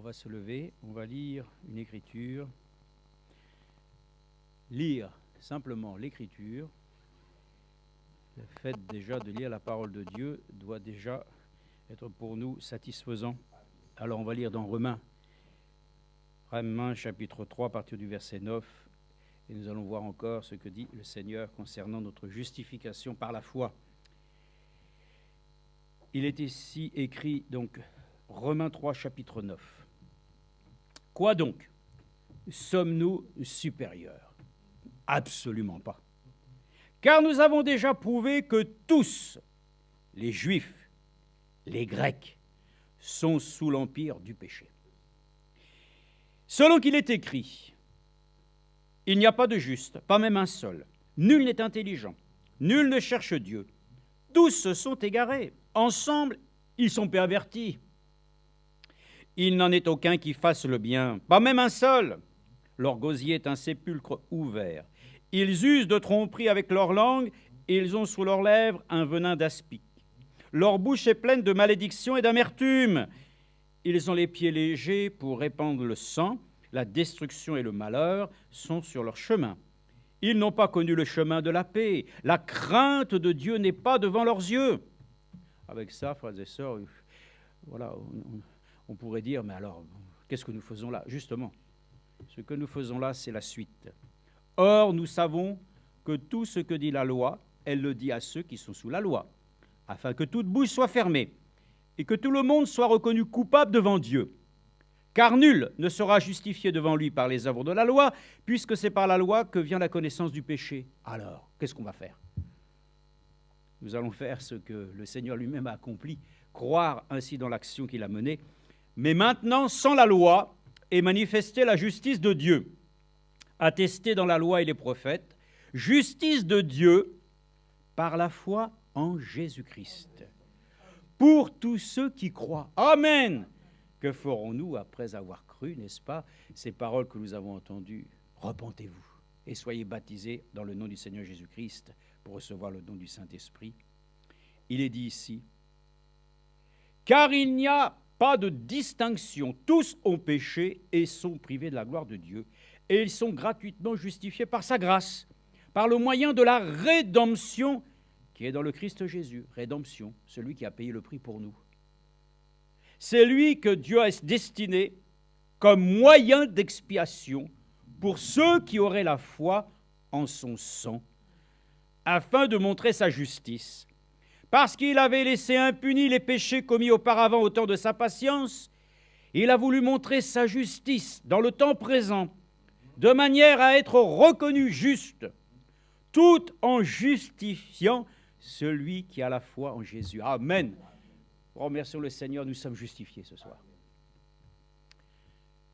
va se lever, on va lire une écriture. Lire simplement l'écriture, le fait déjà de lire la parole de Dieu doit déjà être pour nous satisfaisant. Alors on va lire dans Romains chapitre 3 à partir du verset 9, et nous allons voir encore ce que dit le Seigneur concernant notre justification par la foi. Il est ici écrit, donc, Romains 3, chapitre 9. Quoi donc? Sommes-nous supérieurs? Absolument pas. Car nous avons déjà prouvé que tous, les Juifs, les Grecs, sont sous l'empire du péché. Selon qu'il est écrit, il n'y a pas de juste, pas même un seul. Nul n'est intelligent, nul ne cherche Dieu. Tous se sont égarés. Ensemble, ils sont pervertis. Il n'en est aucun qui fasse le bien, pas même un seul. Leur gosier est un sépulcre ouvert. Ils usent de tromperie avec leur langue, et ils ont sous leurs lèvres un venin d'aspic. Leur bouche est pleine de malédiction et d'amertume. Ils ont les pieds légers pour répandre le sang. La destruction et le malheur sont sur leur chemin. Ils n'ont pas connu le chemin de la paix. La crainte de Dieu n'est pas devant leurs yeux. Avec ça, frères et sœurs, voilà, on pourrait dire, mais alors, qu'est-ce que nous faisons là? Justement, ce que nous faisons là, c'est la suite. Or, nous savons que tout ce que dit la loi, elle le dit à ceux qui sont sous la loi, afin que toute bouche soit fermée et que tout le monde soit reconnu coupable devant Dieu. Car nul ne sera justifié devant lui par les œuvres de la loi, puisque c'est par la loi que vient la connaissance du péché. Alors, qu'est-ce qu'on va faire? Nous allons faire ce que le Seigneur lui-même a accompli, croire ainsi dans l'action qu'il a menée. Mais maintenant, sans la loi, est manifestée la justice de Dieu, attestée dans la loi et les prophètes, justice de Dieu par la foi en Jésus-Christ. Pour tous ceux qui croient. Amen. Que ferons-nous après avoir cru, n'est-ce pas, ces paroles que nous avons entendues? Repentez-vous et soyez baptisés dans le nom du Seigneur Jésus-Christ pour recevoir le don du Saint-Esprit. Il est dit ici, car il n'y a pas de distinction, tous ont péché et sont privés de la gloire de Dieu, et ils sont gratuitement justifiés par sa grâce, par le moyen de la rédemption qui est dans le Christ Jésus. Rédemption, celui qui a payé le prix pour nous. C'est lui que Dieu a destiné comme moyen d'expiation pour ceux qui auraient la foi en son sang, afin de montrer sa justice. Parce qu'il avait laissé impunis les péchés commis auparavant au temps de sa patience, il a voulu montrer sa justice dans le temps présent, de manière à être reconnu juste, tout en justifiant celui qui a la foi en Jésus. Amen. Remercions le Seigneur, nous sommes justifiés ce soir.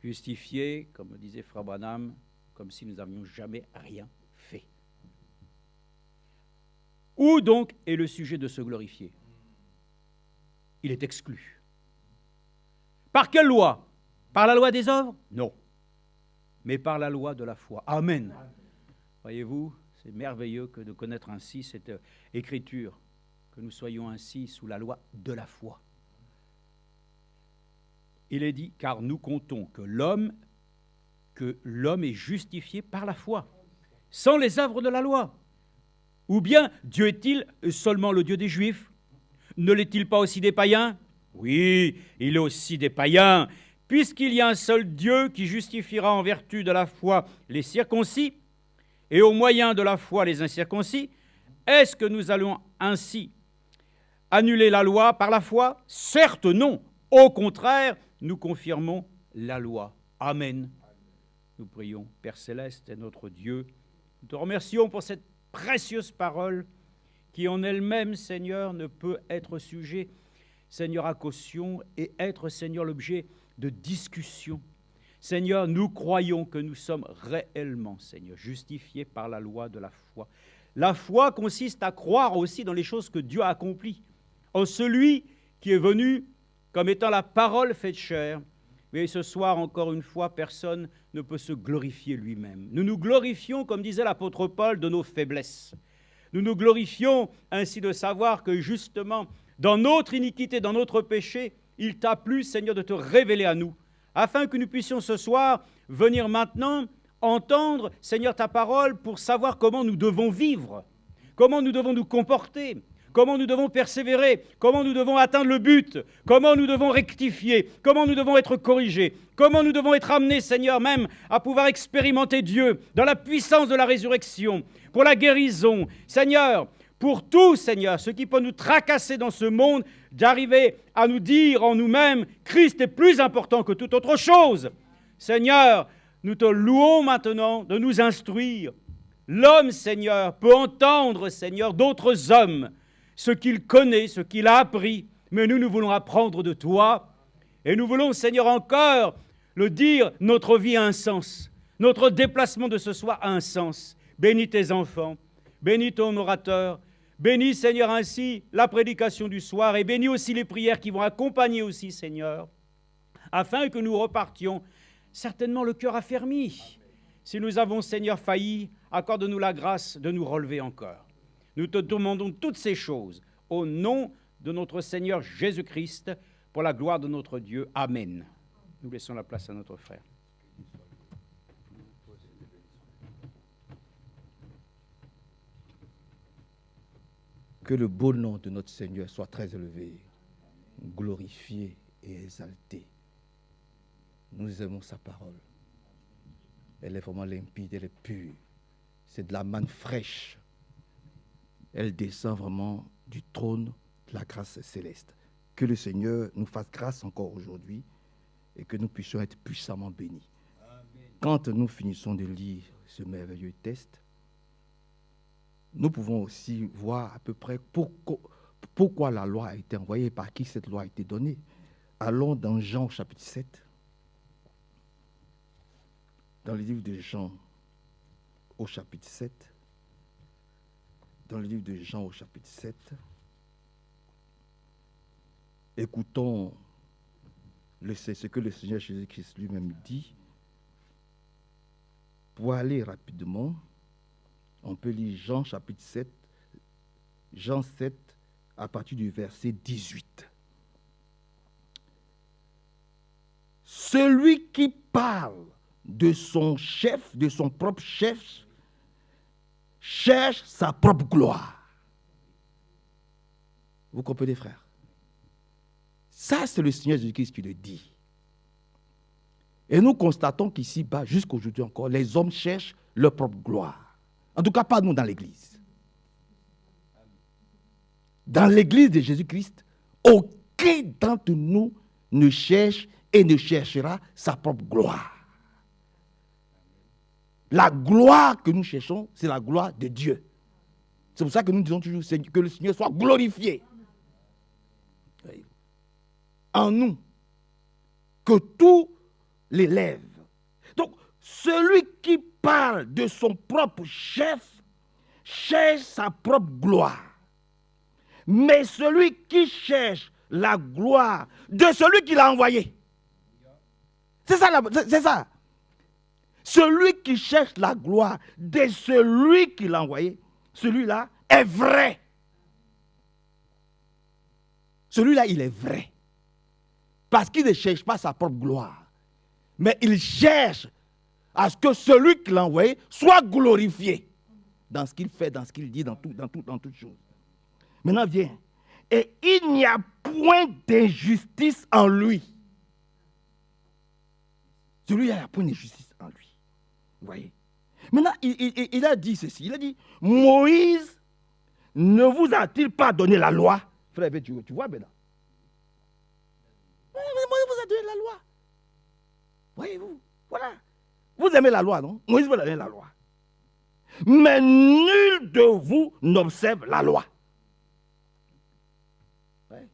Justifiés, comme le disait Frère Branham, comme si nous n'avions jamais rien fait. Où donc est le sujet de se glorifier? Il est exclu. Par quelle loi? Par la loi des œuvres? Non. Mais par la loi de la foi. Amen. Voyez-vous, c'est merveilleux que de connaître ainsi cette écriture, que nous soyons ainsi sous la loi de la foi. Il est dit, car nous comptons que l'homme est justifié par la foi, sans les œuvres de la loi. Ou bien, Dieu est-il seulement le Dieu des Juifs? Ne l'est-il pas aussi des païens? Oui, il est aussi des païens, puisqu'il y a un seul Dieu qui justifiera en vertu de la foi les circoncis, et au moyen de la foi les incirconcis. Est-ce que nous allons ainsi annuler la loi par la foi? Certes non. Au contraire, nous confirmons la loi. Amen. Nous prions. Père Céleste et notre Dieu, nous te remercions pour cette précieuse parole qui en elle-même, Seigneur, ne peut être sujet, Seigneur, à caution et être, Seigneur, l'objet de discussion. Seigneur, nous croyons que nous sommes réellement, Seigneur, justifiés par la loi de la foi. La foi consiste à croire aussi dans les choses que Dieu a accomplies, en celui qui est venu comme étant la parole faite chair. Mais ce soir, encore une fois, personne ne peut se glorifier lui-même. Nous nous glorifions, comme disait l'apôtre Paul, de nos faiblesses. Nous nous glorifions ainsi de savoir que justement, dans notre iniquité, dans notre péché, il t'a plu, Seigneur, de te révéler à nous, afin que nous puissions ce soir venir maintenant entendre, Seigneur, ta parole pour savoir comment nous devons vivre, comment nous devons nous comporter, comment nous devons persévérer, comment nous devons atteindre le but, comment nous devons rectifier, comment nous devons être corrigés, comment nous devons être amenés, Seigneur, même à pouvoir expérimenter Dieu dans la puissance de la résurrection, pour la guérison, Seigneur, pour tout, Seigneur, ce qui peut nous tracasser dans ce monde, d'arriver à nous dire en nous-mêmes, Christ est plus important que toute autre chose. Seigneur, nous te louons maintenant de nous instruire. L'homme, Seigneur, peut entendre, Seigneur, d'autres hommes, ce qu'il connaît, ce qu'il a appris, mais nous voulons apprendre de toi, et nous voulons, Seigneur, encore le dire, notre vie a un sens, notre déplacement de ce soir a un sens. Bénis tes enfants, bénis ton orateur, bénis, Seigneur, ainsi la prédication du soir, et bénis aussi les prières qui vont accompagner aussi, Seigneur, afin que nous repartions certainement le cœur affermi. Si nous avons, Seigneur, failli, accorde-nous la grâce de nous relever encore. Nous te demandons toutes ces choses au nom de notre Seigneur Jésus-Christ, pour la gloire de notre Dieu. Amen. Nous laissons la place à notre frère. Que le beau nom de notre Seigneur soit très élevé, glorifié et exalté. Nous aimons sa parole. Elle est vraiment limpide, elle est pure. C'est de la manne fraîche. Elle descend vraiment du trône de la grâce céleste. Que le Seigneur nous fasse grâce encore aujourd'hui et que nous puissions être puissamment bénis. Amen. Quand nous finissons de lire ce merveilleux texte, nous pouvons aussi voir à peu près pourquoi la loi a été envoyée et par qui cette loi a été donnée. Allons dans Jean chapitre 7. Dans le livre de Jean au chapitre 7. Dans le livre de Jean au chapitre 7. Écoutons ce que le Seigneur Jésus-Christ lui-même dit. Pour aller rapidement, on peut lire Jean chapitre 7, Jean 7, à partir du verset 18. Celui qui parle de son chef, de son propre chef, cherche sa propre gloire. Vous comprenez, frère? Ça, c'est le Seigneur Jésus-Christ qui le dit. Et nous constatons qu'ici-bas, jusqu'aujourd'hui encore, les hommes cherchent leur propre gloire. En tout cas, pas nous dans l'Église. Dans l'Église de Jésus-Christ, aucun d'entre nous ne cherche et ne cherchera sa propre gloire. La gloire que nous cherchons, c'est la gloire de Dieu. C'est pour ça que nous disons toujours que le Seigneur soit glorifié en nous, que tout l'élève. Donc, celui qui parle de son propre chef cherche sa propre gloire. Mais celui qui cherche la gloire de celui qui l'a envoyé. C'est ça, c'est ça. Celui qui cherche la gloire de celui qui l'a envoyé, celui-là est vrai. Celui-là, il est vrai. Parce qu'il ne cherche pas sa propre gloire. Mais il cherche à ce que celui qui l'a envoyé soit glorifié dans ce qu'il fait, dans ce qu'il dit, dans toute chose. Maintenant, viens. Et il n'y a point d'injustice en lui. Celui-là, il n'y a point d'injustice en lui. Vous voyez? Maintenant, il a dit ceci. Il a dit, Moïse ne vous a-t-il pas donné la loi? Frère, tu vois maintenant? Moïse vous a donné la loi. Voyez-vous? Voilà. Vous aimez la loi, non? Moïse vous a donné la loi. Mais nul de vous n'observe la loi. Ouais.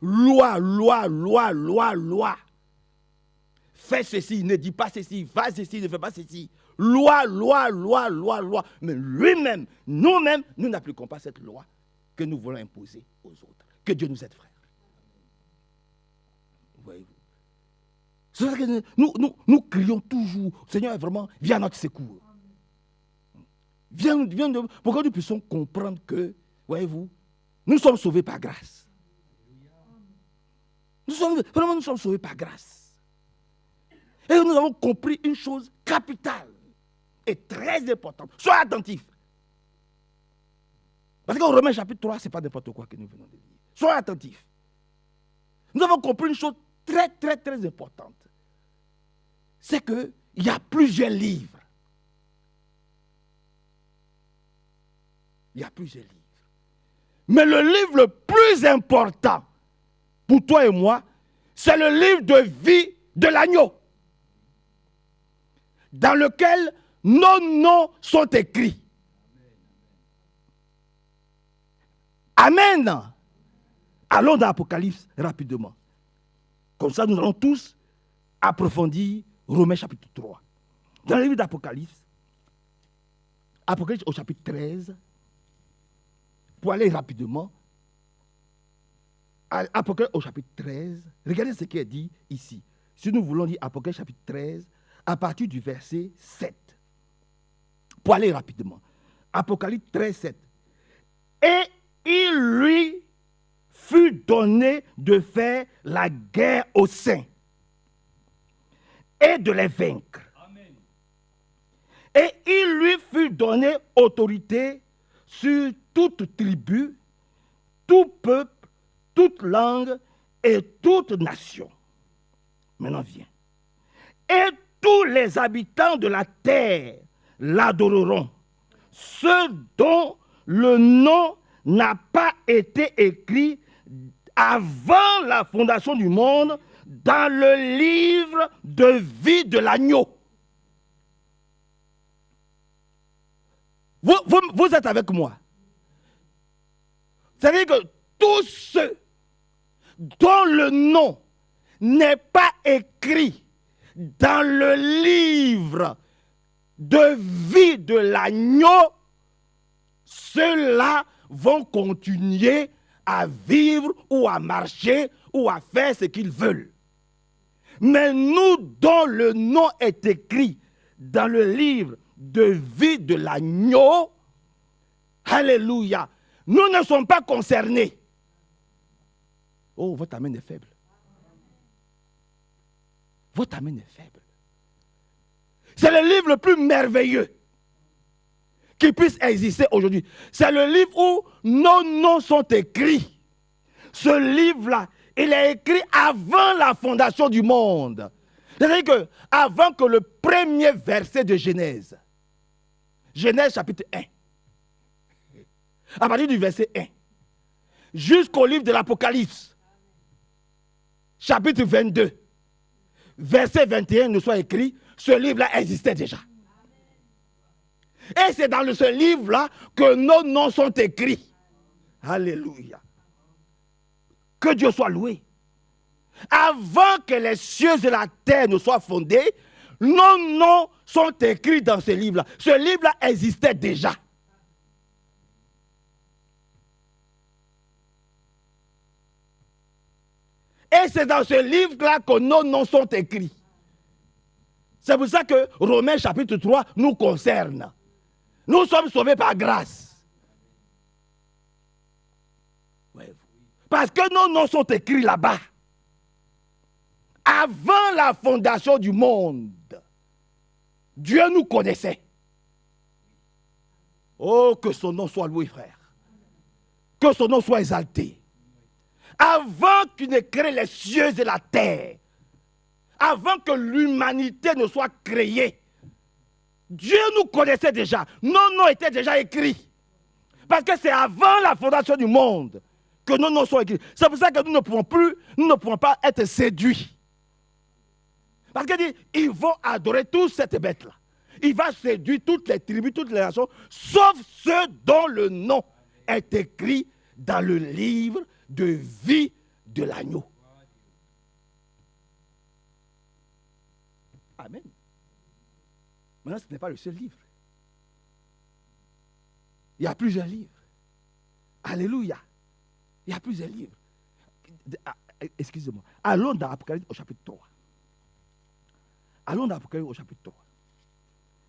Loi. Fais ceci, ne dis pas ceci, fais ceci, ne fais pas ceci. Loi. Mais lui-même, nous-mêmes, nous n'appliquons pas cette loi que nous voulons imposer aux autres. Que Dieu nous aide, frère. Voyez-vous? C'est ça que nous crions toujours, Seigneur, vraiment, viens à notre secours. Viens pour que nous puissions comprendre que, voyez-vous, nous sommes sauvés par grâce. Nous sommes sauvés par grâce. Et nous avons compris une chose capitale et très importante. Soyez attentifs. Parce qu'en Romains chapitre 3, ce n'est pas n'importe quoi que nous venons de lire. Soyez attentifs. Nous avons compris une chose très, très, très importante. C'est qu'il y a plusieurs livres. Il y a plusieurs livres. Mais le livre le plus important pour toi et moi, c'est le livre de vie de l'agneau, dans lequel nos noms sont écrits. Amen. Allons dans l'Apocalypse rapidement. Comme ça, nous allons tous approfondir Romains chapitre 3. Dans le livre d'Apocalypse, Apocalypse au chapitre 13, pour aller rapidement, Apocalypse au chapitre 13, regardez ce qui est dit ici. Si nous voulons lire Apocalypse chapitre 13, à partir du verset 7. Pour aller rapidement. Apocalypse 13, 7. Et il lui fut donné de faire la guerre aux saints et de les vaincre. Amen. Et il lui fut donné autorité sur toute tribu, tout peuple, toute langue et toute nation. Maintenant viens. Et tous les habitants de la terre l'adoreront, ceux dont le nom n'a pas été écrit avant la fondation du monde dans le livre de vie de l'agneau. Vous êtes avec moi. C'est-à-dire que tous ceux dont le nom n'est pas écrit dans le livre de vie de l'agneau, ceux-là vont continuer à vivre ou à marcher ou à faire ce qu'ils veulent. Mais nous dont le nom est écrit dans le livre de vie de l'agneau, alléluia, nous ne sommes pas concernés. Oh, votre amen est faible. Votre amen est faible. C'est le livre le plus merveilleux qui puisse exister aujourd'hui. C'est le livre où nos noms sont écrits. Ce livre-là, il est écrit avant la fondation du monde. C'est-à-dire qu'avant que le premier verset de Genèse, Genèse chapitre 1, à partir du verset 1, jusqu'au livre de l'Apocalypse, chapitre 22, verset 21 ne soit écrit, ce livre-là existait déjà. Et c'est dans ce livre-là que nos noms sont écrits. Alléluia. Que Dieu soit loué. Avant que les cieux et la terre ne soient fondés, nos noms sont écrits dans ce livre-là. Ce livre-là existait déjà. Et c'est dans ce livre-là que nos noms sont écrits. C'est pour ça que Romains chapitre 3 nous concerne. Nous sommes sauvés par grâce. Parce que nos noms sont écrits là-bas. Avant la fondation du monde, Dieu nous connaissait. Oh, que son nom soit loué, frère. Que son nom soit exalté. Avant qu'il ne crée les cieux et la terre, avant que l'humanité ne soit créée, Dieu nous connaissait déjà. Nos noms étaient déjà écrits. Parce que c'est avant la fondation du monde que nos noms sont écrits. C'est pour ça que nous ne pouvons pas être séduits. Parce qu'il dit, ils vont adorer tous cette bête-là. Il va séduire toutes les tribus, toutes les nations, sauf ceux dont le nom est écrit dans le livre de vie de l'agneau. Amen. Maintenant, ce n'est pas le seul livre. Il y a plusieurs livres. Alléluia. Il y a plusieurs livres. Excusez-moi. Allons dans Apocalypse au chapitre 3. Allons dans Apocalypse au chapitre 3.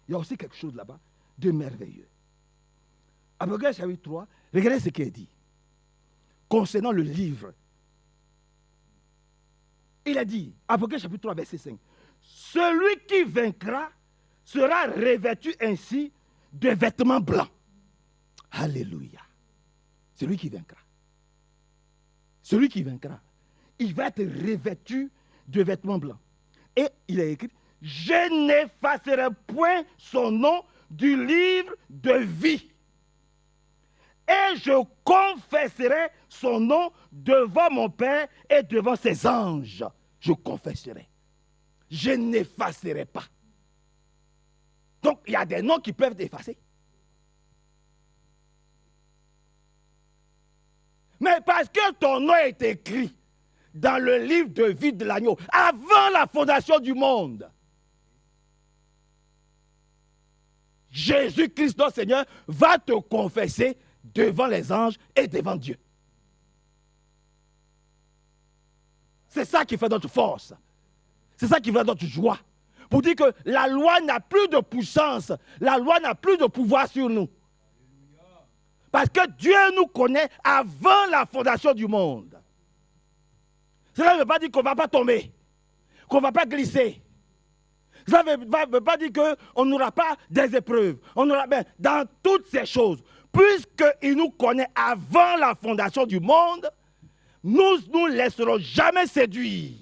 Il y a aussi quelque chose là-bas de merveilleux. Apocalypse chapitre 3, regardez ce qui est dit. Concernant le livre. Il a dit, Apocalypse chapitre 3, verset 5. celui qui vaincra sera revêtu ainsi de vêtements blancs. Alléluia. Celui qui vaincra. Celui qui vaincra, il va être revêtu de vêtements blancs. Et il est écrit, je n'effacerai point son nom du livre de vie. Et je confesserai son nom devant mon Père et devant ses anges. Je confesserai. Je n'effacerai pas. Donc, il y a des noms qui peuvent être effacés. Mais parce que ton nom est écrit dans le livre de vie de l'agneau, avant la fondation du monde, Jésus-Christ, notre Seigneur, va te confesser devant les anges et devant Dieu. C'est ça qui fait notre force. C'est ça qui fait notre joie. Pour dire que la loi n'a plus de puissance, la loi n'a plus de pouvoir sur nous. Parce que Dieu nous connaît avant la fondation du monde. Cela ne veut pas dire qu'on ne va pas tomber, qu'on ne va pas glisser. Ça ne veut pas dire qu'on n'aura pas des épreuves. On aura, ben, dans toutes ces choses, puisqu'il nous connaît avant la fondation du monde, nous ne nous laisserons jamais séduire.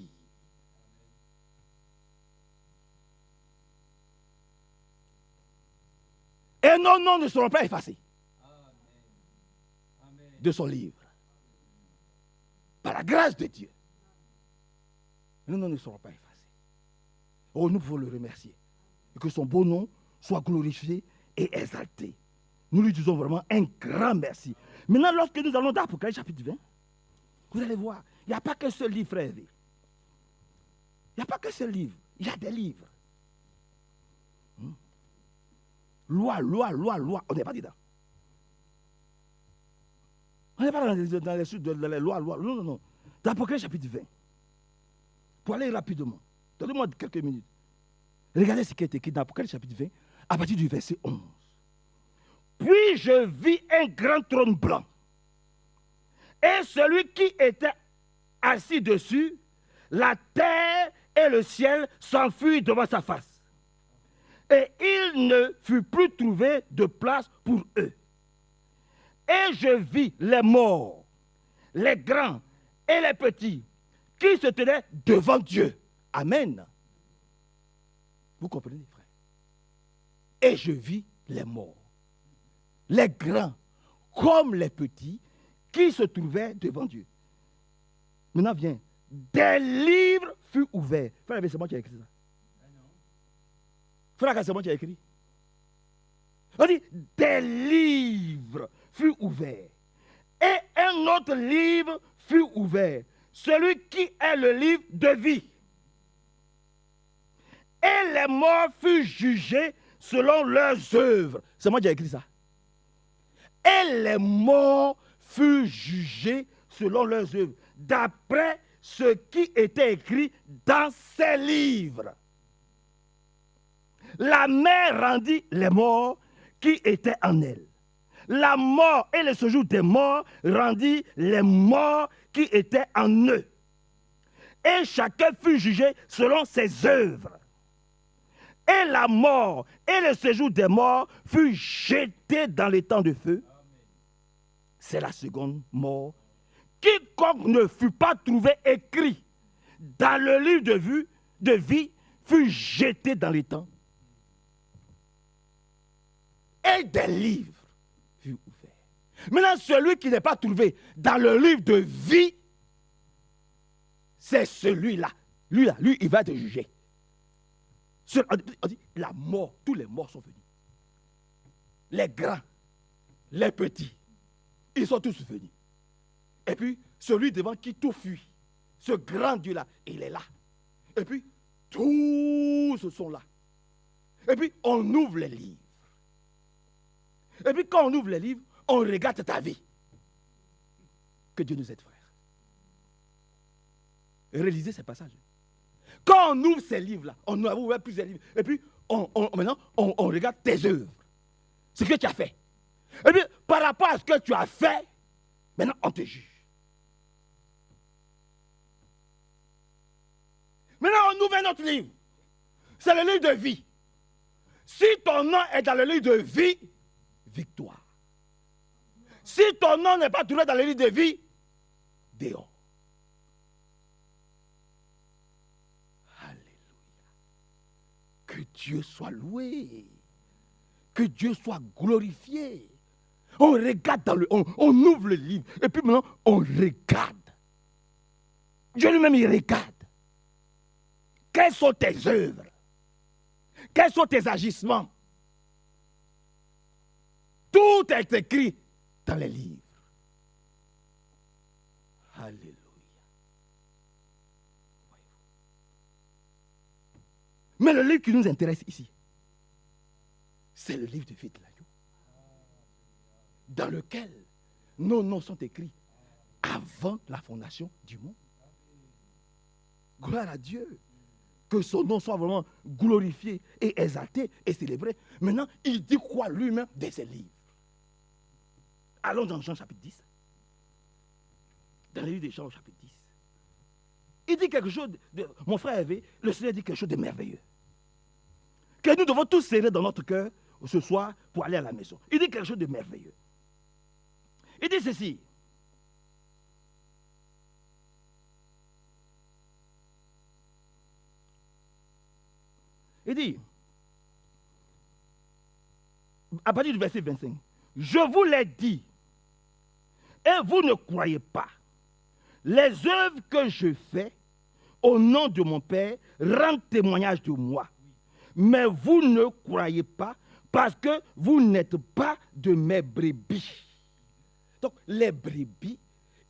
Et nos noms ne seront pas effacés de son livre. Par la grâce de Dieu. Nos noms ne seront pas effacés. Oh, nous pouvons le remercier. Et que son beau nom soit glorifié et exalté. Nous lui disons vraiment un grand merci. Maintenant, lorsque nous allons dans Apocalypse chapitre 20, vous allez voir, il n'y a pas qu'un seul livre, frère. Il n'y a pas qu'un seul livre. Il y a des livres. Loi, loi, loi, loi. On n'est pas dedans. On n'est pas dans les suites de la loi, loi. Non, non, non. Dans Apocalypse chapitre 20. Pour aller rapidement. Donnez-moi quelques minutes. Regardez ce qui est écrit dans Apocalypse chapitre 20, à partir du verset 11. Puis je vis un grand trône blanc. Et celui qui était assis dessus, la terre et le ciel s'enfuient devant sa face. Et il ne fut plus trouvé de place pour eux. Et je vis les morts, les grands et les petits, qui se tenaient devant Dieu. Amen. Vous comprenez, frère? Et je vis les morts, les grands comme les petits, qui se trouvaient devant Dieu. Maintenant vient, des livres furent ouverts. Frère, c'est moi qui ai écrit ça. Frère, c'est moi qui ai écrit. On dit, des livres furent ouverts. Et un autre livre fut ouvert. Celui qui est le livre de vie. Et les morts furent jugés selon leurs œuvres. C'est moi qui ai écrit ça. Et les morts furent jugés selon leurs œuvres, d'après ce qui était écrit dans ces livres. La mer rendit les morts qui étaient en elle. La mort et le séjour des morts rendit les morts qui étaient en eux. Et chacun fut jugé selon ses œuvres. Et la mort et le séjour des morts fut jeté dans les temps de feu. C'est la seconde mort. Quiconque ne fut pas trouvé écrit dans le livre de vie fut jeté dans les temps. Et des livres furent ouverts. Maintenant, celui qui n'est pas trouvé dans le livre de vie, c'est celui-là. Lui, il va être jugé. On dit, la mort, tous les morts sont venus. Les grands, les petits, ils sont tous venus. Et puis, celui devant qui tout fuit, ce grand Dieu-là, il est là. Et puis, tous sont là. Et puis, on ouvre les livres. Et puis, quand on ouvre les livres, on regarde ta vie. Que Dieu nous aide, frère. Réalisez ces passages. Quand on ouvre ces livres-là, on ouvre plusieurs livres. Et puis, maintenant, on regarde tes œuvres. Ce que tu as fait. Et puis, par rapport à ce que tu as fait, maintenant, on te juge. Maintenant, on ouvre un autre livre. C'est le livre de vie. Si ton nom est dans le livre de vie, victoire. Si ton nom n'est pas trouvé dans le livre de vie, dehors. Alléluia. Que Dieu soit loué. Que Dieu soit glorifié. On regarde dans on ouvre le livre et puis maintenant on regarde. Dieu lui-même il regarde. Quelles sont tes œuvres? Quels sont tes agissements? Tout est écrit dans les livres. Alléluia. Mais le livre qui nous intéresse ici, c'est le livre de vie de l'agneau, dans lequel nos noms sont écrits avant la fondation du monde. Gloire à Dieu. Que son nom soit vraiment glorifié et exalté et célébré. Maintenant, il dit quoi lui-même de ses livres? Allons dans Jean chapitre 10. Dans le livre de Jean chapitre 10. Il dit quelque chose, mon frère Hervé, le Seigneur dit quelque chose de merveilleux. Que nous devons tous serrer dans notre cœur ce soir pour aller à la maison. Il dit quelque chose de merveilleux. Il dit ceci. Il dit, à partir du verset 25, je vous l'ai dit, et vous ne croyez pas. Les œuvres que je fais au nom de mon Père rendent témoignage de moi. Mais vous ne croyez pas parce que vous n'êtes pas de mes brebis. Donc, les brebis,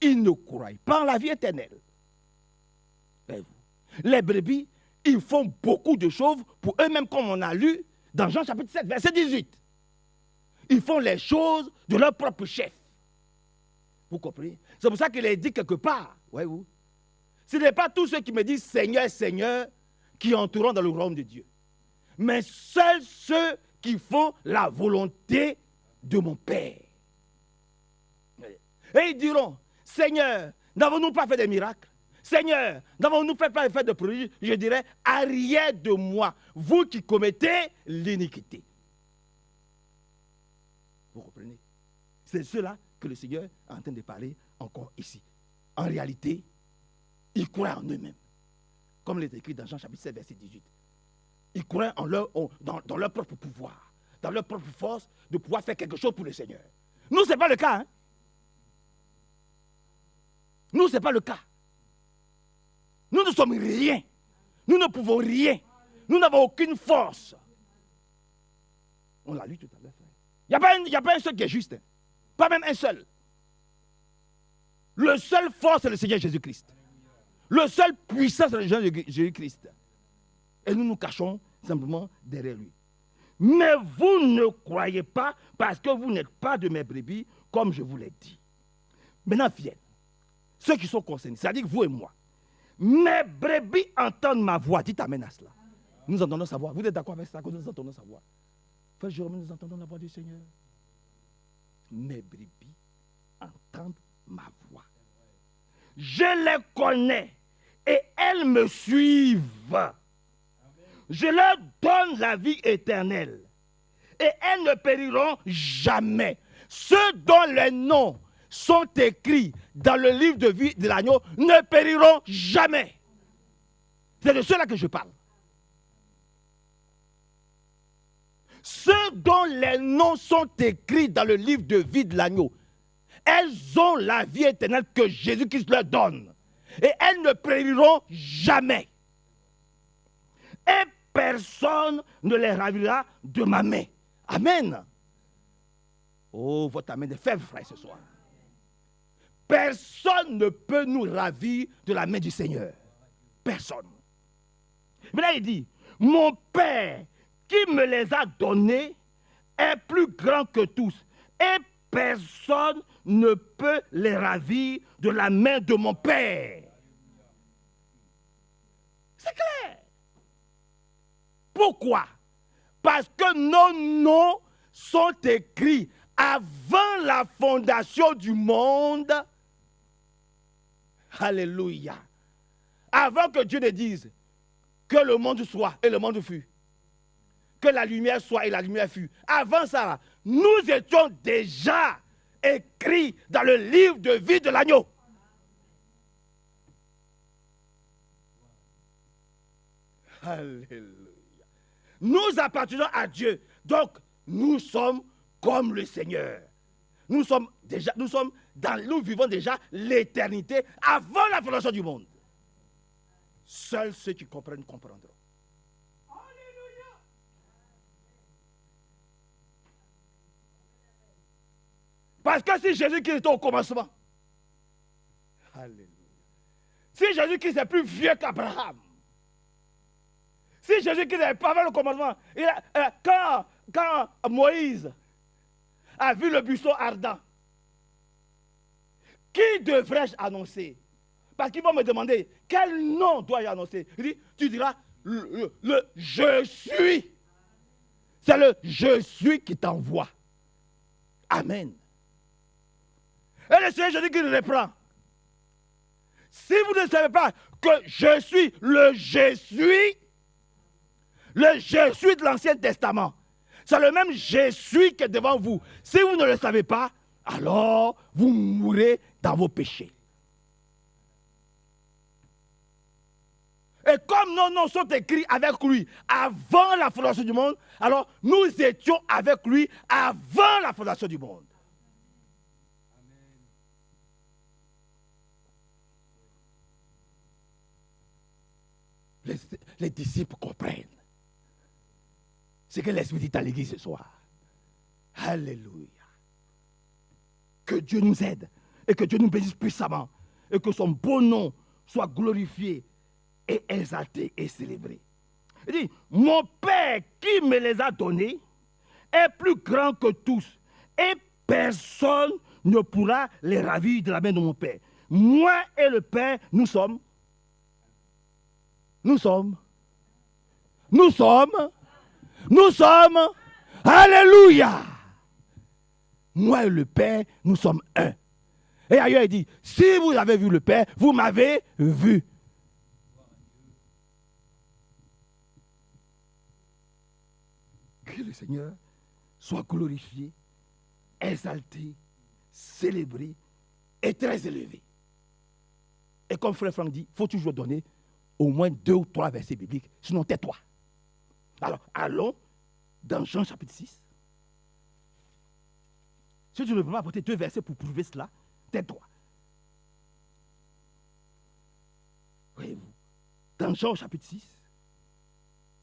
ils ne croient pas en la vie éternelle. Les brebis, ils font beaucoup de choses pour eux-mêmes, comme on a lu dans Jean chapitre 7, verset 18. Ils font les choses de leur propre chef. Vous comprenez? C'est pour ça qu'il est dit quelque part, voyez-vous, ce n'est pas tous ceux qui me disent Seigneur, Seigneur, qui entreront dans le royaume de Dieu, mais seuls ceux qui font la volonté de mon Père. Et ils diront, Seigneur, n'avons-nous pas fait des miracles? Seigneur, n'avons-nous pas fait de prodiges? Je dirais, arrière de moi, vous qui commettez l'iniquité. Vous comprenez? C'est cela que le Seigneur est en train de parler encore ici. En réalité, ils croient en eux-mêmes. Comme il est écrit dans Jean chapitre 7, verset 18. Ils croient dans leur propre pouvoir, dans leur propre force de pouvoir faire quelque chose pour le Seigneur. Nous, ce n'est pas le cas. Hein? Nous, ce n'est pas le cas. Nous ne sommes rien. Nous ne pouvons rien. Nous n'avons aucune force. On l'a lu tout à l'heure, frère. Il n'y a pas un seul qui est juste. Hein. Pas même un seul. Le seul force, c'est le Seigneur Jésus-Christ. Le seul puissant, c'est le Seigneur Jésus-Christ. Et nous nous cachons simplement derrière lui. Mais vous ne croyez pas parce que vous n'êtes pas de mes brebis, comme je vous l'ai dit. Maintenant viennent ceux qui sont concernés, c'est-à-dire vous et moi. Mes brebis entendent ma voix. Dites amen à cela. Nous entendons sa voix. Vous êtes d'accord avec ça que nous entendons sa voix? Frère Jérôme, nous entendons la voix du Seigneur. Mes brebis entendent ma voix. Je les connais et elles me suivent. Je leur donne la vie éternelle et elles ne périront jamais. Ceux dont les noms sont écrits dans le livre de vie de l'agneau ne périront jamais. C'est de cela que je parle. Ceux dont les noms sont écrits dans le livre de vie de l'agneau, elles ont la vie éternelle que Jésus-Christ leur donne. Et elles ne périront jamais. Et personne ne les ravira de ma main. Amen. Oh, votre amen est faible, frère, ce soir. Personne ne peut nous ravir de la main du Seigneur. Personne. Mais là, il dit, mon Père qui me les a donnés est plus grand que tous. Et personne ne peut les ravir de la main de mon Père. C'est clair. Pourquoi? Parce que nos noms sont écrits avant la fondation du monde. Alléluia. Avant que Dieu ne dise, que le monde soit, et le monde fut. Que la lumière soit, et la lumière fut. Avant ça, nous étions déjà écrits dans le livre de vie de l'agneau. Alléluia. Nous appartenons à Dieu. Donc, nous sommes comme le Seigneur. Nous vivons déjà l'éternité avant la fondation du monde. Seuls ceux qui comprennent comprendront. Alléluia. Parce que si Jésus-Christ était au commencement, alléluia. Si Jésus-Christ est plus vieux qu'Abraham, si Jésus-Christ n'avait pas fait le commandement, quand Moïse a vu le buisson ardent, qui devrais-je annoncer? Parce qu'ils vont me demander, quel nom dois-je annoncer? Il dit, tu diras, le je suis. C'est le je suis qui t'envoie. Amen. Et le Seigneur Jésus qui le reprend. Si vous ne savez pas que je suis le je suis, le je suis de l'Ancien Testament, c'est le même je suis qui est devant vous. Si vous ne le savez pas, alors vous mourrez dans vos péchés. Et comme nos noms sont écrits avec lui avant la fondation du monde, alors nous étions avec lui avant la fondation du monde. Les disciples comprennent ce que l'Esprit dit à l'église ce soir. Alléluia. Que Dieu nous aide et que Dieu nous bénisse puissamment et que son beau nom soit glorifié et exalté et célébré. Il dit, mon Père qui me les a donnés est plus grand que tous et personne ne pourra les ravir de la main de mon Père. Moi et le Père, nous sommes. Alléluia. Moi et le Père, nous sommes un. Et ailleurs, il dit, si vous avez vu le Père, vous m'avez vu. Que le Seigneur soit glorifié, exalté, célébré et très élevé. Et comme Frère Franck dit, il faut toujours donner au moins 2 ou 3 versets bibliques, sinon tais-toi. Alors, allons dans Jean chapitre 6. Si tu ne peux pas apporter 2 versets pour prouver cela, tais-toi. Voyez-vous, dans Jean chapitre 6,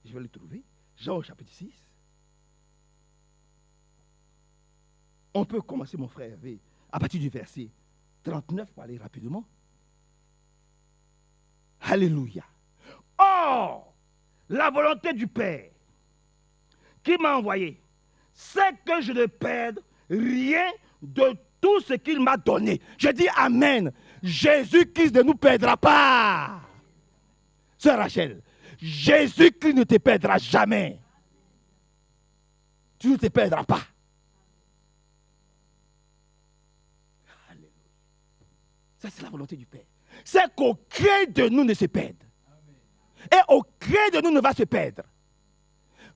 je vais le trouver, Jean chapitre 6, on peut commencer, mon frère, à partir du verset 39 pour aller rapidement. Alléluia. Or, la volonté du Père qui m'a envoyé, c'est que je ne perde rien de tout ce qu'il m'a donné. Je dis Amen. Jésus-Christ ne nous perdra pas. Sœur Rachel, Jésus-Christ ne te perdra jamais. Tu ne te perdras pas. Alléluia. Ça, c'est la volonté du Père. C'est qu'aucun de nous ne se perde. Et aucun de nous ne va se perdre.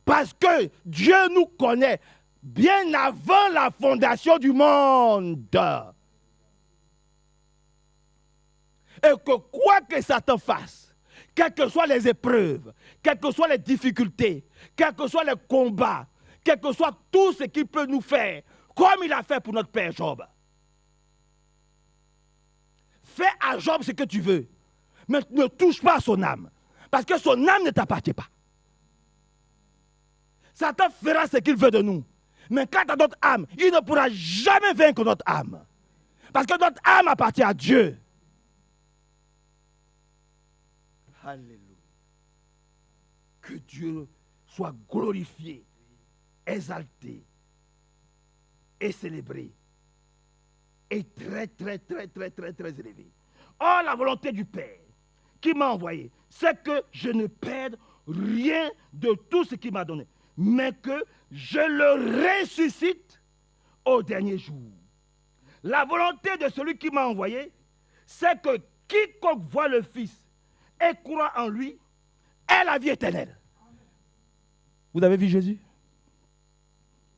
Parce que Dieu nous connaît bien avant la fondation du monde. Et que quoi que Satan fasse, quelles que soient les épreuves, quelles que soient les difficultés, quels que soient les combats, quel que soit tout ce qu'il peut nous faire, comme il a fait pour notre père Job. Fais à Job ce que tu veux, mais ne touche pas à son âme, parce que son âme ne t'appartient pas. Satan fera ce qu'il veut de nous, mais quant à notre âme, il ne pourra jamais vaincre notre âme, parce que notre âme appartient à Dieu. Alléluia. Que Dieu soit glorifié, exalté et célébré. Et très élevé. Or, la volonté du Père qui m'a envoyé, c'est que je ne perde rien de tout ce qu'il m'a donné, mais que je le ressuscite au dernier jour. La volonté de celui qui m'a envoyé, c'est que quiconque voit le Fils et croit en lui, ait est la vie éternelle. Vous avez vu Jésus?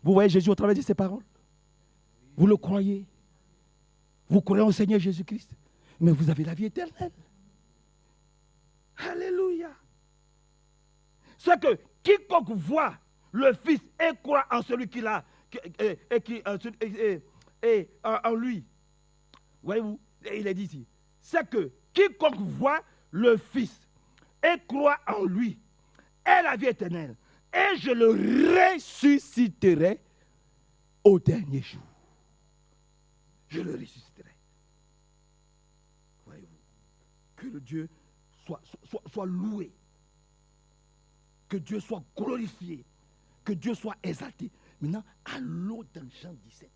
Vous voyez Jésus au travers de ses paroles? Vous le croyez? Vous croyez au Seigneur Jésus-Christ? Mais vous avez la vie éternelle. Alléluia. C'est que quiconque voit le Fils et croit en celui qu'il a et en lui. Voyez-vous, il est dit ici. C'est que quiconque voit le Fils et croit en lui est la vie éternelle. Et je le ressusciterai au dernier jour. Je le ressusciterai. Voyez-vous, que le Dieu soit loué. Que Dieu soit glorifié. Que Dieu soit exalté. Maintenant, allons dans Jean 17.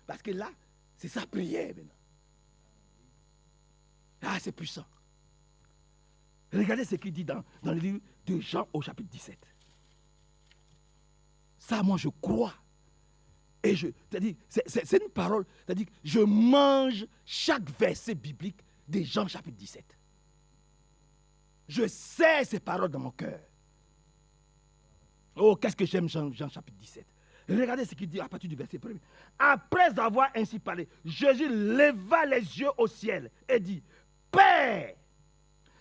Parce que là, c'est sa prière maintenant. Ah, c'est puissant. Regardez ce qu'il dit dans le livre de Jean au chapitre 17. Ça, moi, je crois. Et c'est une parole. C'est-à-dire que je mange chaque verset biblique de Jean chapitre 17. Je sais ces paroles dans mon cœur. Oh, qu'est-ce que j'aime Jean chapitre 17. Regardez ce qu'il dit à partir du verset 1er. Après avoir ainsi parlé, Jésus leva les yeux au ciel et dit, Père,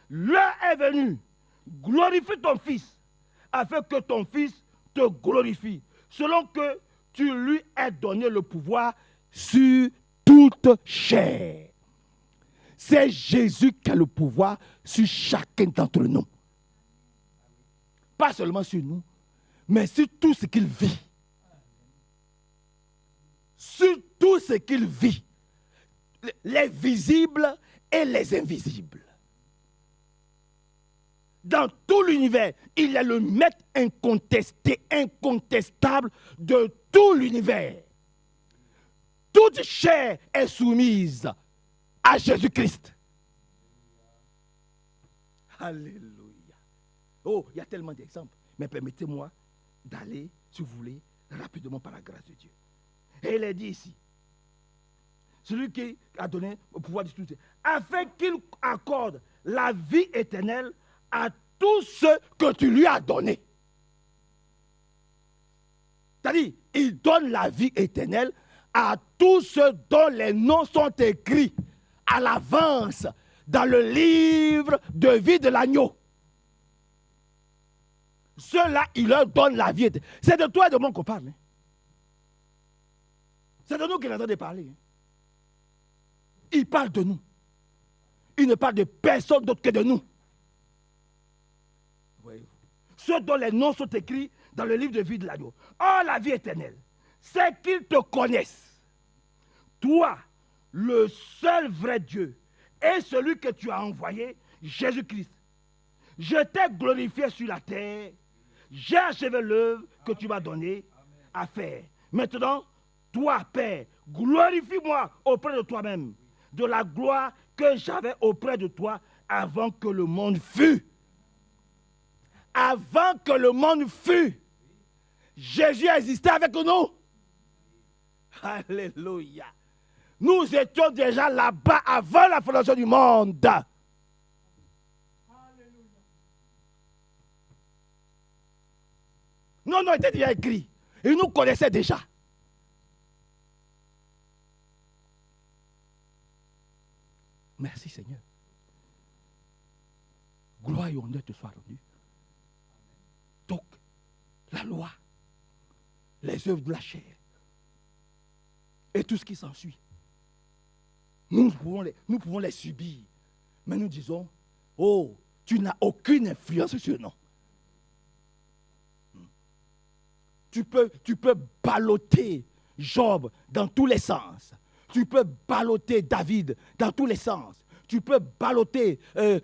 l'heure est venue, glorifie ton Fils, afin que ton Fils te glorifie, selon que tu lui aies donné le pouvoir sur toute chair. C'est Jésus qui a le pouvoir sur chacun d'entre nous. Pas seulement sur nous, mais sur tout ce qu'il vit. Sur tout ce qu'il vit. Les visibles et les invisibles. Dans tout l'univers, il est le maître incontesté, incontestable de tout l'univers. Toute chair est soumise à Jésus-Christ. Alléluia. Oh, il y a tellement d'exemples. Mais permettez-moi d'aller, si vous voulez, rapidement par la grâce de Dieu. Et il est dit ici, celui qui a donné le pouvoir de tout, afin qu'il accorde la vie éternelle à tous ceux que tu lui as donnés. C'est-à-dire, il donne la vie éternelle à tous ceux dont les noms sont écrits à l'avance dans le livre de vie de l'agneau. Ceux-là, il leur donne la vie éternelle. C'est de toi et de moi qu'on parle. Hein. C'est de nous qu'il est en train de parler. Hein. Il parle de nous. Il ne parle de personne d'autre que de nous. Voyez-vous. Ceux dont les noms sont écrits dans le livre de vie de l'agneau. Oh, la vie éternelle, c'est qu'ils te connaissent. Toi, le seul vrai Dieu, et celui que tu as envoyé, Jésus-Christ. Je t'ai glorifié sur la terre. J'ai achevé l'œuvre que tu m'as donnée à faire. Maintenant, toi, Père, glorifie-moi auprès de toi-même, de la gloire que j'avais auprès de toi avant que le monde fût. Avant que le monde fût, Jésus existait avec nous. Alléluia. Nous étions déjà là-bas avant la fondation du monde. Nos noms étaient déjà écrits. Ils nous connaissaient déjà. Merci Seigneur. Gloire et honneur te soient rendus. Donc, la loi, les œuvres de la chair et tout ce qui s'ensuit, nous pouvons les subir. Mais nous disons, oh, tu n'as aucune influence sur nous. Tu peux balloter Job dans tous les sens. Tu peux balloter David dans tous les sens. Tu peux balloter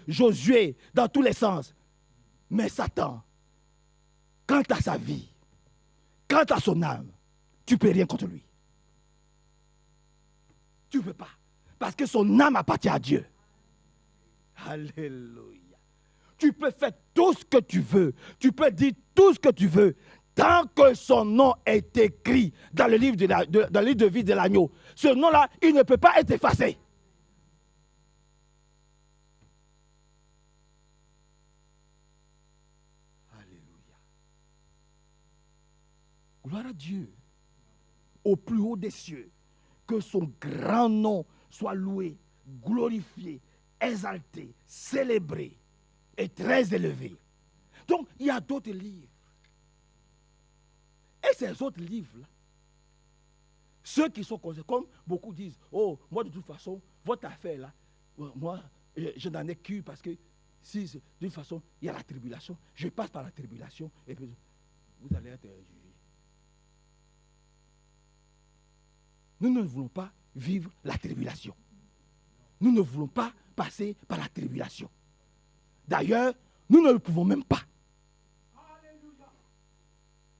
Josué dans tous les sens. Mais Satan, quant à sa vie, quant à son âme, tu ne peux rien contre lui. Tu ne peux pas. Parce que son âme appartient à Dieu. Alléluia. Tu peux faire tout ce que tu veux. Tu peux dire tout ce que tu veux. Tant que son nom est écrit dans le livre de vie de l'agneau, ce nom-là, il ne peut pas être effacé. Gloire à Dieu. Au plus haut des cieux, que son grand nom soit loué, glorifié, exalté, célébré et très élevé. Donc, il y a d'autres livres. Et ces autres livres-là, ceux qui sont concernés, comme beaucoup disent, oh, moi de toute façon, votre affaire là, moi, je n'en ai qu'une parce que si de toute façon, il y a la tribulation, je passe par la tribulation et puis vous allez être jugé. Nous ne voulons pas vivre la tribulation. Nous ne voulons pas passer par la tribulation. D'ailleurs, nous ne le pouvons même pas.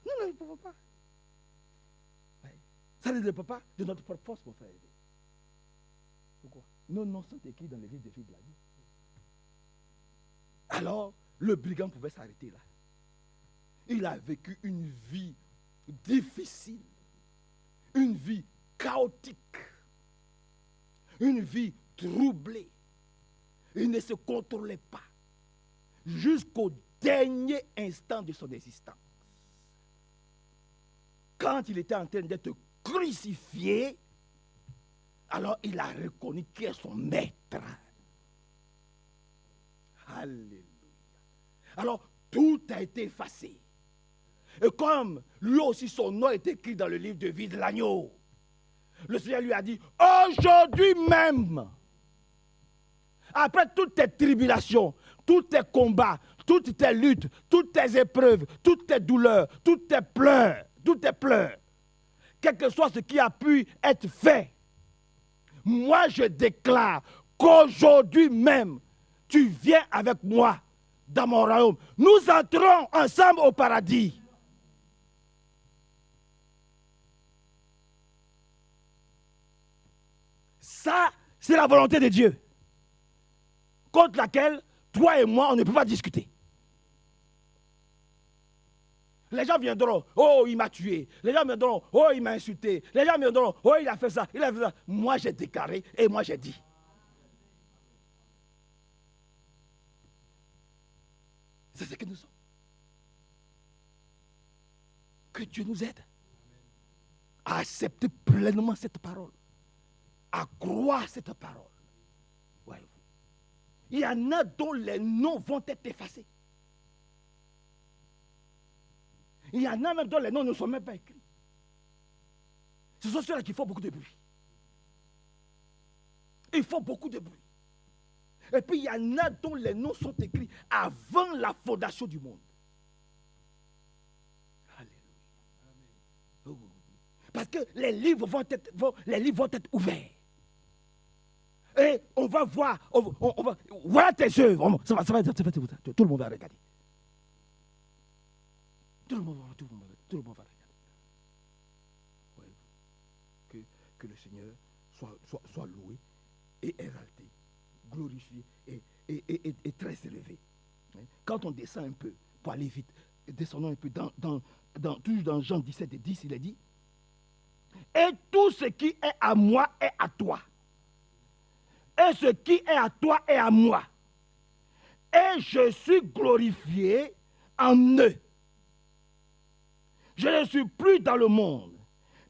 Nous ne le pouvons pas. Ça ne dépend pas de notre propre force, mon frère. Pourquoi? Nos noms sont écrits dans les livres de vie de la vie. Alors, le brigand pouvait s'arrêter là. Il a vécu une vie difficile, une vie chaotique, une vie troublée. Il ne se contrôlait pas jusqu'au dernier instant de son existence. Quand il était en train d'être crucifié, alors il a reconnu qui est son maître. Alléluia. Alors, tout a été effacé. Et comme lui aussi, son nom est écrit dans le livre de vie de l'agneau, le Seigneur lui a dit, aujourd'hui même, après toutes tes tribulations, tous tes combats, toutes tes luttes, toutes tes épreuves, toutes tes douleurs, toutes tes pleurs, quel que soit ce qui a pu être fait, moi je déclare qu'aujourd'hui même, tu viens avec moi dans mon royaume. Nous entrons ensemble au paradis. Ça, c'est la volonté de Dieu, contre laquelle toi et moi, on ne peut pas discuter. Les gens viendront, oh, il m'a tué. Les gens viendront, oh, il m'a insulté. Les gens viendront, oh, il a fait ça, il a fait ça. Moi, j'ai déclaré et moi, j'ai dit. C'est ce que nous sommes. Que Dieu nous aide à accepter pleinement cette parole, à croire cette parole. Ouais. Il y en a dont les noms vont être effacés. Il y en a même dont les noms ne sont même pas écrits. Ce sont ceux-là qui font beaucoup de bruit. Ils font beaucoup de bruit. Et puis il y en a dont les noms sont écrits avant la fondation du monde. Alléluia. Parce que les livres vont être ouverts. Et on va voir, voilà tes œuvres. Ça va, tout le monde va regarder. Tout le monde va regarder. Ouais. Que le Seigneur soit loué et exalté, glorifié et très élevé. Quand on descend un peu, pour aller vite, descendons un peu toujours dans Jean 17 et 10, il est dit, et tout ce qui est à moi est à toi. Et ce qui est à toi est à moi. Et je suis glorifié en eux. Je ne suis plus dans le monde.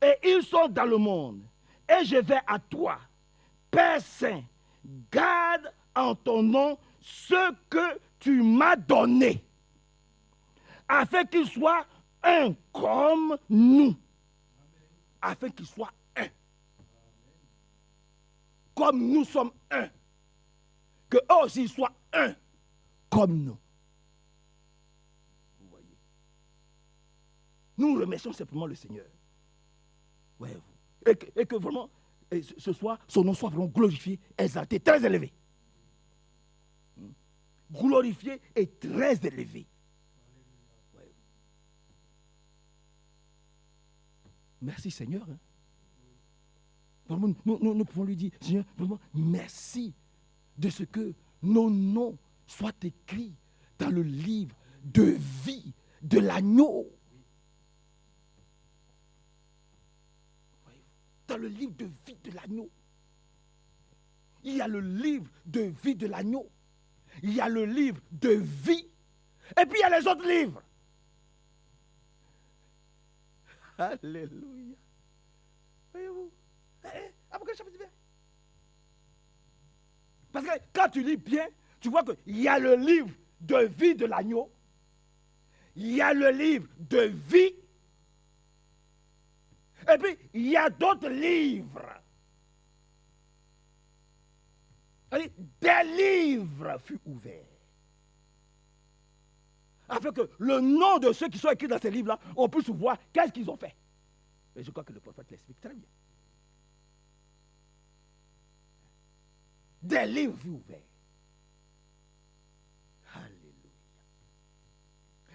Et ils sont dans le monde. Et je vais à toi. Père Saint, garde en ton nom ce que tu m'as donné. Afin qu'ils soient un comme nous. Afin qu'ils soient un. Comme nous sommes un. Que eux aussi soient un. Comme nous. Vous voyez. Nous remercions simplement le Seigneur. Ouais, et que vraiment, ce soir, son nom soit vraiment glorifié, exalté, très élevé. Glorifié et très élevé. Ouais. Merci Seigneur. Hein. Vraiment, nous pouvons lui dire, Seigneur, vraiment, merci de ce que nos noms soient écrits dans le livre de vie de l'agneau. Dans le livre de vie de l'agneau. Il y a le livre de vie de l'agneau. Il y a le livre de vie. Et puis il y a les autres livres. Alléluia. Voyez-vous? Apocalypse chapitre 20. Parce que quand tu lis bien, tu vois qu'il y a le livre de vie de l'agneau. Il y a le livre de vie. Et puis, il y a d'autres livres. Des livres furent ouverts. Afin que le nom de ceux qui sont écrits dans ces livres-là, on puisse voir qu'est-ce qu'ils ont fait. Et je crois que le prophète l'explique très bien. Des livres furent ouverts.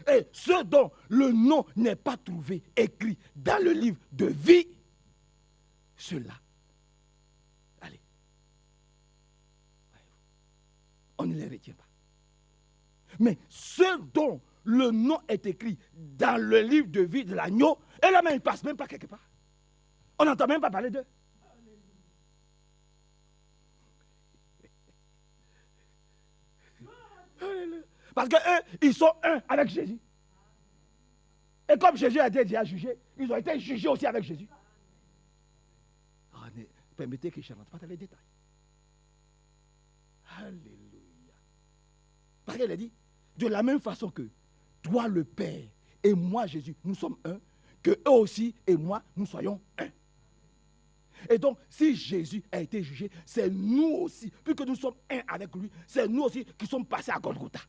Et ceux dont le nom n'est pas trouvé écrit dans le livre de vie, ceux-là, allez, on ne les retient pas. Mais ceux dont le nom est écrit dans le livre de vie de l'agneau, et là même, ils ne passent même pas quelque part. On n'entend même pas parler d'eux. Parce qu'eux, ils sont un avec Jésus. Et comme Jésus a été déjà jugé, ils ont été jugés aussi avec Jésus. Permettez que je ne rentre pas dans les détails. Alléluia. Parce qu'elle a dit, de la même façon que toi le Père et moi Jésus, nous sommes un, que eux aussi et moi, nous soyons un. Et donc, si Jésus a été jugé, c'est nous aussi, puisque nous sommes un avec lui, c'est nous aussi qui sommes passés à Golgotha.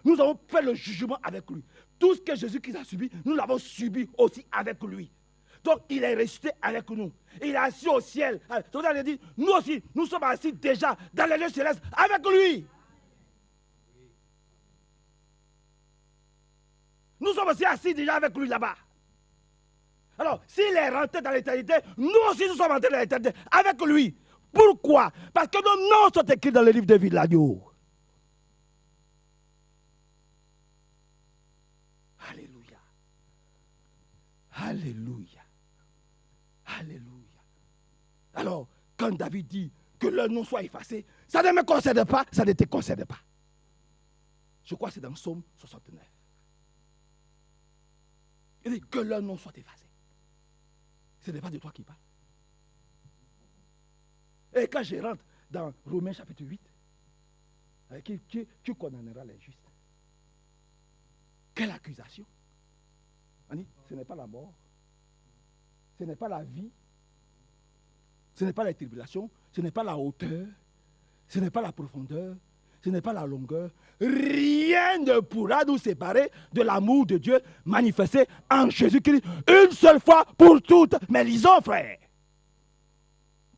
Nous avons fait le jugement avec lui. Tout ce que Jésus-Christ a subi, nous l'avons subi aussi avec lui. Donc, il est ressuscité avec nous. Il est assis au ciel. Donc, il a dit, nous aussi, nous sommes assis déjà dans les lieux célestes avec lui. Nous sommes aussi assis déjà avec lui là-bas. Alors, s'il est rentré dans l'éternité, nous aussi nous sommes rentrés dans l'éternité avec lui. Pourquoi? Parce que nos noms sont écrits dans le livre de vie de l'agneau. Alléluia. Alléluia. Alléluia. Alors, quand David dit que leur nom soit effacé, ça ne me concerne pas, ça ne te concerne pas. Je crois que c'est dans Psaume 69. Il dit que leur nom soit effacé. Ce n'est pas de toi qui parle. Et quand je rentre dans Romains chapitre 8, qui condamnera les justes? Quelle accusation? On dit, ce n'est pas la mort, ce n'est pas la vie, ce n'est pas la tribulation, ce n'est pas la hauteur, ce n'est pas la profondeur, ce n'est pas la longueur. Rien ne pourra nous séparer de l'amour de Dieu manifesté en Jésus-Christ une seule fois pour toutes. Mais lisons, frère.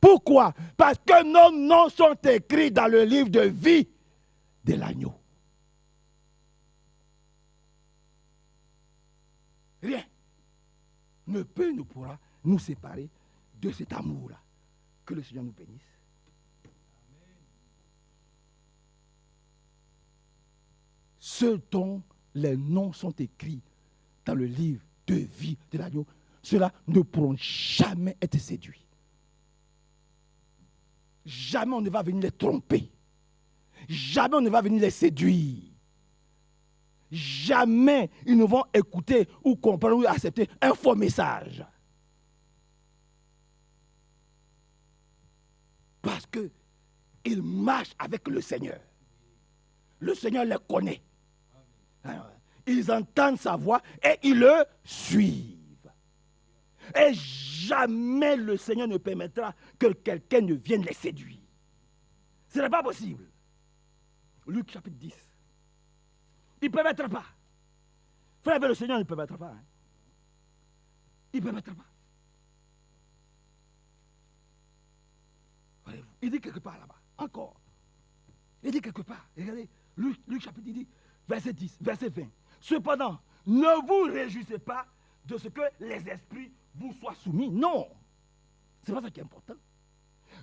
Pourquoi? Parce que nos noms sont écrits dans le livre de vie de l'agneau. Rien ne peut nous pourra nous séparer de cet amour-là. Que le Seigneur nous bénisse. Ceux dont les noms sont écrits dans le livre de vie de l'agneau, ceux-là ne pourront jamais être séduits. Jamais on ne va venir les tromper. Jamais on ne va venir les séduire. Jamais ils ne vont écouter ou comprendre ou accepter un faux message. Parce qu'ils marchent avec le Seigneur. Le Seigneur les connaît. Ils entendent sa voix et ils le suivent. Et jamais le Seigneur ne permettra que quelqu'un ne vienne les séduire. Ce n'est pas possible. Luc chapitre 10. Il ne permettra pas. Frère, le Seigneur ne permettra pas. Il ne permettra pas. Il dit quelque part là-bas. Encore. Il dit quelque part. Regardez. Luc chapitre 10, verset 10, verset 20. Cependant, ne vous réjouissez pas de ce que les esprits vous soient soumis. Non. Ce n'est pas ça qui est important.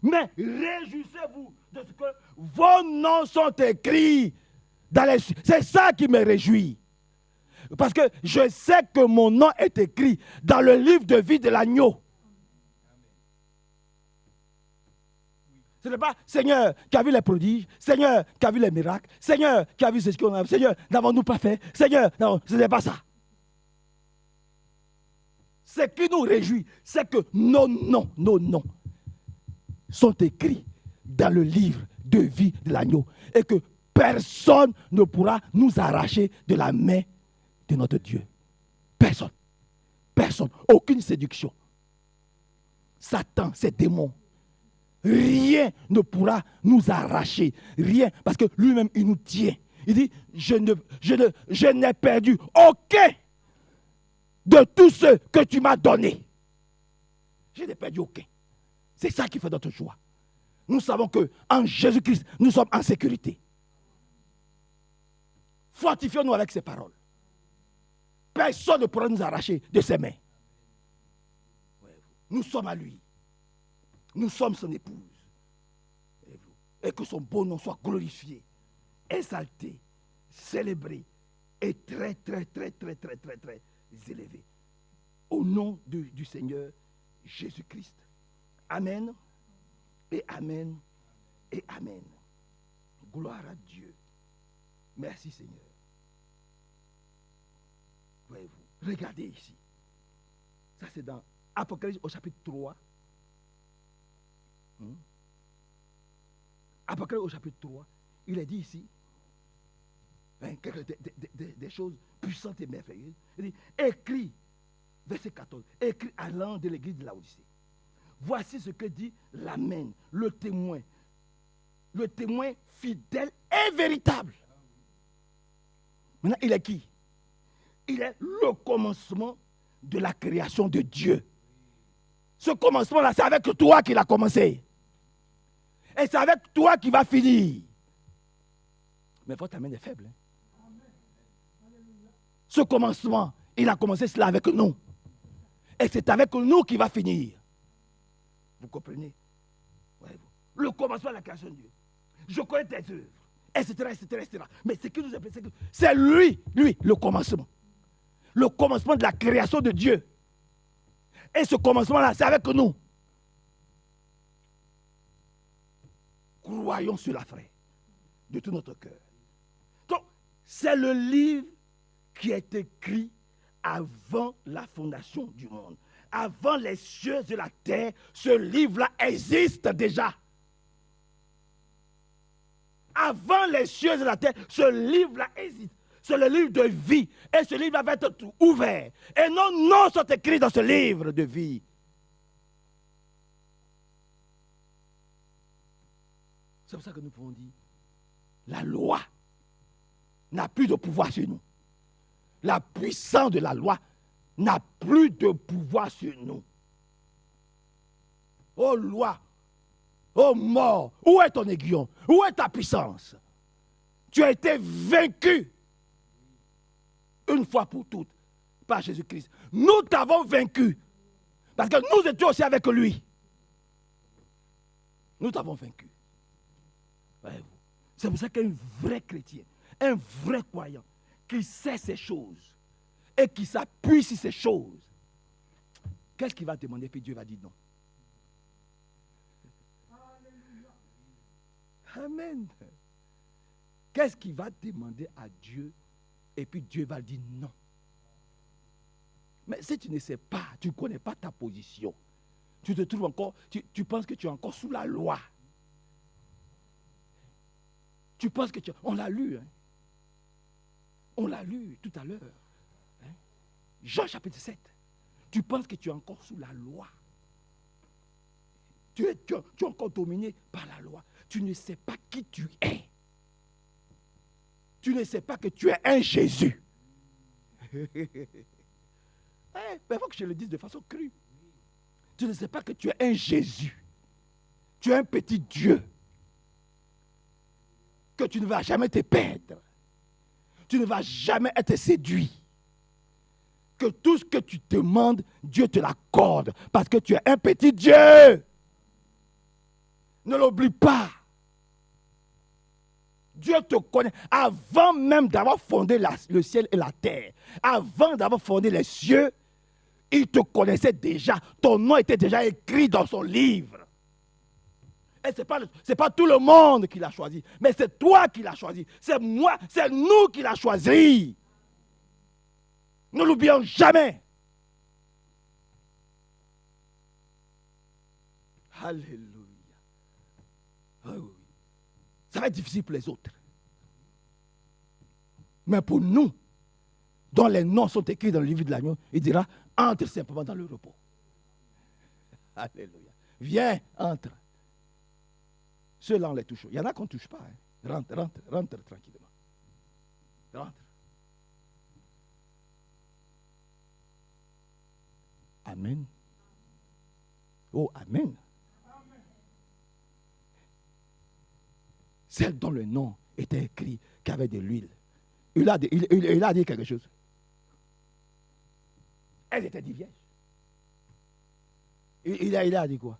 Mais réjouissez-vous de ce que vos noms sont écrits dans les cieux. C'est ça qui me réjouit. Parce que je sais que mon nom est écrit dans le livre de vie de l'agneau. Ce n'est pas Seigneur qui a vu les prodiges, Seigneur qui a vu les miracles, Seigneur qui a vu ce qu'on a, Seigneur, n'avons-nous pas fait, Seigneur, non, ce n'est pas ça. Ce qui nous réjouit, c'est que nos noms sont écrits dans le livre de vie de l'agneau et que personne ne pourra nous arracher de la main de notre Dieu. Personne. Personne. Aucune séduction. Satan, ses démons. Rien ne pourra nous arracher. Rien. Parce que lui-même, il nous tient. Il dit, je n'ai perdu aucun de tous ceux que tu m'as donnés. Je n'ai perdu aucun. C'est ça qui fait notre joie. Nous savons qu'en Jésus-Christ, nous sommes en sécurité. Fortifions-nous avec ces paroles. Personne ne pourra nous arracher de ses mains. Nous sommes à lui. Nous sommes son épouse. Et que son beau nom soit glorifié, exalté, célébré et très élevé. Au nom du Seigneur Jésus-Christ. Amen. Et amen. Et amen. Gloire à Dieu. Merci Seigneur. Voyez-vous, regardez ici. Ça c'est dans Apocalypse au chapitre 3. Apocalypse au chapitre 3, il est dit ici des choses puissantes et merveilleuses. Il dit, écrit, verset 14, écrit à l'ange de l'église de Laodicée. Voici ce que dit l'Amen, le témoin fidèle et véritable. Maintenant, il est qui? Il est le commencement de la création de Dieu. Ce commencement-là, c'est avec toi qu'il a commencé. Et c'est avec toi qu'il va finir. Mais votre amène est faible. Hein? Ce commencement, il a commencé cela avec nous. Et c'est avec nous qu'il va finir. Vous comprenez? Le commencement de la création de Dieu. Je connais tes œuvres, etc. Mais ce qui nous appelle, c'est lui, le commencement. Le commencement de la création de Dieu. Et ce commencement-là, c'est avec nous. Croyons cela, frère, de tout notre cœur. Donc, c'est le livre qui est écrit avant la fondation du monde. Avant les cieux et la terre, ce livre-là existe déjà. Avant les cieux et la terre, ce livre-là existe. C'est le livre de vie. Et ce livre va être ouvert. Et nos noms sont écrits dans ce livre de vie. C'est pour ça que nous pouvons dire, la loi n'a plus de pouvoir sur nous. La puissance de la loi n'a plus de pouvoir sur nous. Oh loi, oh mort, où est ton aiguillon? Où est ta puissance? Tu as été vaincu une fois pour toutes par Jésus-Christ. Nous t'avons vaincu parce que nous étions aussi avec lui. Nous t'avons vaincu. C'est pour ça qu'un vrai chrétien, un vrai croyant, qui sait ces choses et qui s'appuie sur ces choses, qu'est-ce qu'il va demander? Puis Dieu va dire non. Amen. Qu'est-ce qu'il va demander à Dieu et puis Dieu va dire non? Mais si tu ne sais pas, tu ne connais pas ta position, tu te trouves encore, tu penses que tu es encore sous la loi. Tu penses que tu... On l'a lu, hein? On l'a lu tout à l'heure. Hein? Jean chapitre 7. Tu penses que tu es encore sous la loi. Tu es encore dominé par la loi. Tu ne sais pas qui tu es. Tu ne sais pas que tu es un Jésus. Il faut que je le dise de façon crue. Tu ne sais pas que tu es un Jésus. Tu es un petit Dieu. Que tu ne vas jamais te perdre. Tu ne vas jamais être séduit. Que tout ce que tu demandes, Dieu te l'accorde. Parce que tu es un petit Dieu. Ne l'oublie pas. Dieu te connaît. Avant même d'avoir fondé le ciel et la terre, avant d'avoir fondé les cieux, il te connaissait déjà. Ton nom était déjà écrit dans son livre. Et ce n'est pas tout le monde qui l'a choisi, mais c'est toi qui l'as choisi. C'est moi, c'est nous qui l'as choisi. Ne l'oublions jamais. Alléluia. Ah oui. Ça va être difficile pour les autres. Mais pour nous, dont les noms sont écrits dans le livre de l'agneau, il dira, entre simplement dans le repos. Alléluia. Viens, entre. Ceux-là, on les touche. Il y en a qu'on ne touche pas. Hein. Rentre tranquillement. Rentre. Amen. Oh, amen. Celle dont le nom était écrit, qui avait de l'huile. Il a dit quelque chose. Elle était dit vierge. Il a dit quoi?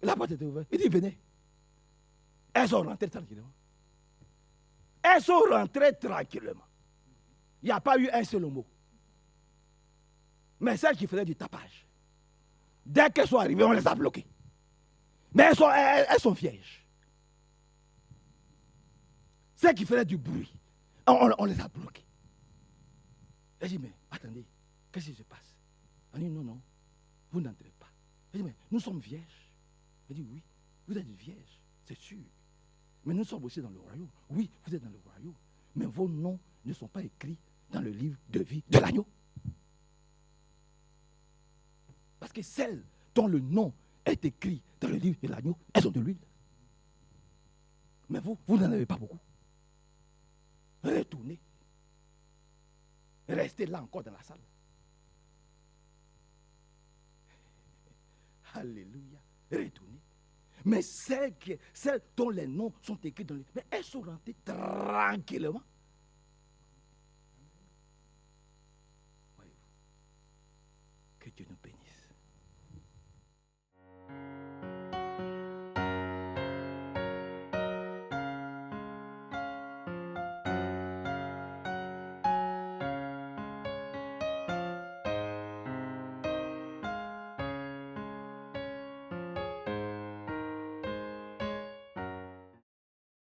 La porte était ouverte. Il dit venez. Elles sont rentrées tranquillement. Elles sont rentrées tranquillement. Il n'y a pas eu un seul mot. Mais celles qui faisaient du tapage, dès qu'elles sont arrivées, on les a bloquées. Mais elles sont vierges. Celles qui faisaient du bruit, on les a bloquées. Elle dit, mais attendez, qu'est-ce qui se passe? On dit, non, vous n'entrez pas. Elle dit, mais nous sommes vierges. Elle dit, oui, vous êtes vierges, c'est sûr. Mais nous sommes aussi dans le royaume. Oui, vous êtes dans le royaume. Mais vos noms ne sont pas écrits dans le livre de vie de l'agneau. Parce que celles dont le nom est écrit dans le livre de l'agneau, elles ont de l'huile. Mais vous n'en avez pas beaucoup. Retournez. Restez là encore dans la salle. Alléluia. Retournez. Mais celles dont les noms sont écrits dans le livre, mais elles sont rentrées tranquillement. Voyez-vous. Que Dieu nous bénisse.